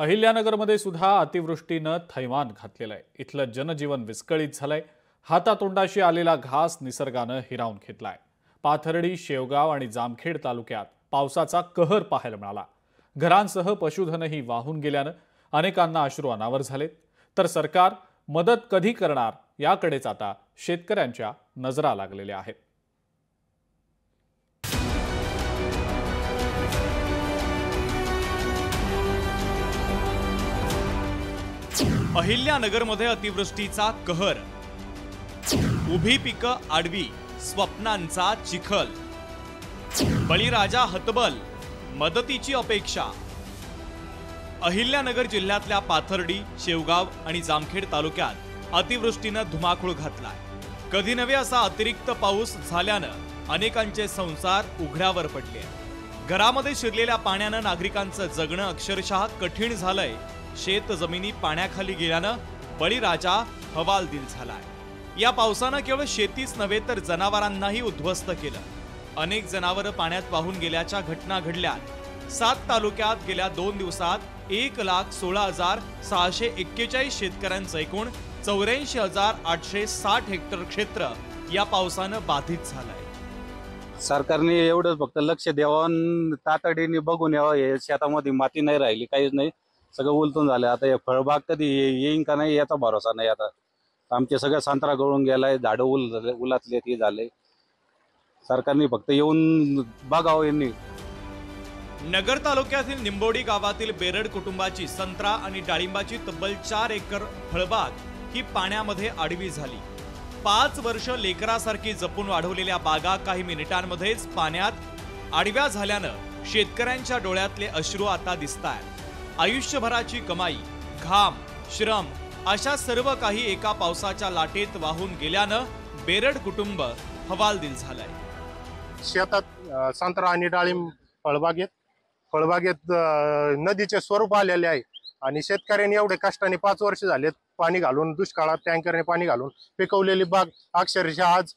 अहिल्यानगरमध्ये सुद्धा अतिवृष्टीनं थैमान घातलेलं आहे। इथलं जनजीवन विस्कळीत झालंय। हातातोंडाशी आलेला घास निसर्गानं हिरावून घेतलाय। पाथर्डी, शेवगाव आणि जामखेड तालुक्यात पावसाचा कहर पाहायला मिळाला। घरांसह पशुधनही वाहून गेल्यानं अनेकांना अश्रू अनावर झालेत। तर सरकार मदत कधी करणार याकडेच आता शेतकऱ्यांच्या नजरा लागलेल्या आहेत। अहिल्यानगरमध्ये अतिवृष्टीचा कहर, उभी पिकं आडवी, स्वप्नांचा चिखल, बळीराजा हतबल, मदतीची अपेक्षा। अहिल्यानगर जिल्ह्यातल्या पाथर्डी, शेवगाव आणि जामखेड तालुक्यात अतिवृष्टीनं धुमाकूळ घातलाय। कधी नव्हे असा अतिरिक्त पाऊस झाल्यानं अनेकांचे संसार उघड्यावर पडले। घरामध्ये शिरलेल्या पाण्यानं नागरिकांचं जगणं अक्षरशः कठीण झालंय। शेत जमिनी पाण्याखाली गेल्यानं बळीराजा हवालदिल झालाय। या पावसानं केवळ शेतीच नव्हे तर जनावरांनाही उद्ध्वस्त केलं। अनेक जनावरं पाण्यात वाहून गेल्याच्या घटना घडल्या। 7 तालुक्यात गेल्या 2 दिवसात 1,16,641 शेतकऱ्यांचं एकूण 84,860 हेक्टर क्षेत्र या पावसानं बाधित झालंय। सरकारने एवढं फक्त लक्ष द्यावं, तातडीने बघून यावं। हे शेतामध्ये माती नाही राहिली, काहीच नाही, सगळं उलटून झालं। आता हे फळबाग कधी येईन का नाही याचा भरोसा नाही। आता आमचे सगळं संत्रा गळून गेलाय, झाडं उलातले ते झाले। सरकारने फक्त येऊन बघावं। यांनी नगर तालुक्यातील निंबोडी गावातील बेरड कुटुंबाची संत्रा आणि डाळिंबाची तब्बल 4 एकर फळबाग ही पाण्यामध्ये आडवी झाली। 5 वर्ष लेकरासारखी जपून वाढवलेल्या बागा काही मिनिटांमध्येच पाण्यात आडव्या झाल्यानं शेतकऱ्यांच्या डोळ्यातले अश्रू आता दिसतायत। आयुष्यभराची कमाई, घाम, श्रम अशा सर्व काही एका पावसाच्या लाटेत वाहून गेल्यानं बेरड कुटुंब हवालदिल झालंय। शेतात संत्रा आणि डाळिंब फळबागेत नदीचे स्वरूप आलेले आहे आणि शेतकऱ्यांनी एवढे कष्टाने 5 वर्ष झालेत पाणी घालून, दुष्काळात टँकरने पाणी घालून पिकवलेली बाग अक्षरशः आज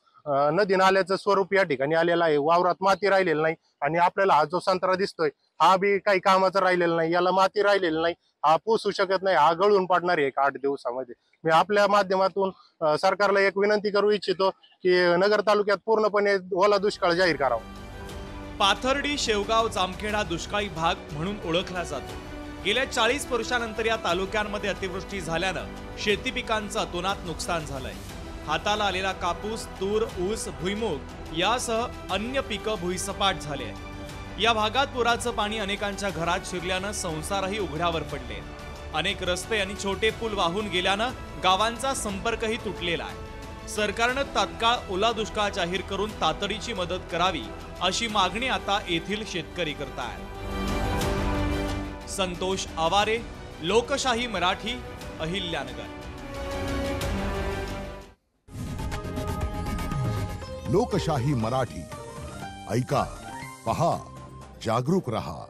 नदी नाल्याचं स्वरूप या ठिकाणी आलेलं आहे। वावरात माती राहिलेली नाही आणि आपल्याला हा जो संत्रा दिसतोय हा बी काही कामाचा राहिलेला नाही, याला माती राहिलेली नाही, हा पोसू शकत नाही, हा गळून पडणार आहे 8 दिवसामध्ये। मी आपल्या माध्यमातून सरकारला एक विनंती करू इच्छितो की नगर तालुक्यात पूर्णपणे ओला दुष्काळ जाहीर करावा। पाथर्डी, शेवगाव, जामखेड हा दुष्काळी भाग म्हणून ओळखला जातो। गेल्या 40 वर्षांनंतर या तालुक्यांमध्ये अतिवृष्टी झाल्यानं शेती पिकांचं अतोनात नुकसान झालंय। हाताला आलेला कापूस, तूर, ऊस, भुईमूग यासह अन्य पिकं भुईसपाट झाले आहेत। या भागात पुराचं पाणी अनेकांच्या घरात शिरल्यानं संसारही उघड्यावर पडले। अनेक रस्ते आणि छोटे पूल वाहून गेल्यानं गावांचा संपर्कही तुटलेला आहे। सरकारनं तात्काळ ओला दुष्काळ जाहीर करून तातडीची मदत करावी अशी मागणी आता येथील शेतकरी करतायत। संतोष आवारे, लोकशाही मराठी, अहिल्यानगर। लोकशाही मराठी, ऐका, पहा, जागरूक रहा।